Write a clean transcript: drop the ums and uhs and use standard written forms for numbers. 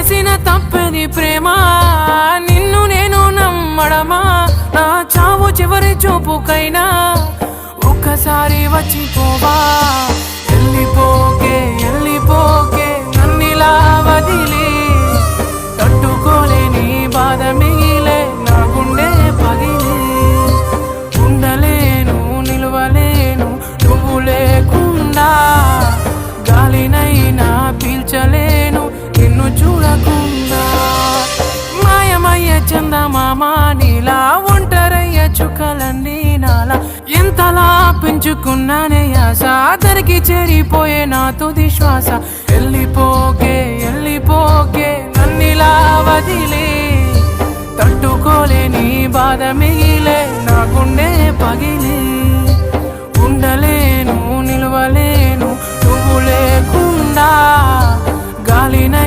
చేసిన తప్పది ప్రేమ నిన్ను నేను నమ్మడమా నా చావు చివరి చూపుకైనా ఒక్కసారి వచ్చిపోవా వెళ్ళిపోకే వెళ్ళిపోకే నన్నిలా వదిలి తట్టుకోలేని బాధ మిగిలే నా గుండె పగిలి ఉండలేను నిలవలేను నువ్వు లేకుండా గాలినైనా పీల్చలేను నిన్ను చూడకుండా మాయమయ్య చందమామ నీలా ఒంటరయ్య చుక్కలన్నీ నాలా ఎంతలా పెంచుకున్నానే ఆశ దరికి చేరిపోయే నా తుది శ్వాస వెళ్ళిపోకే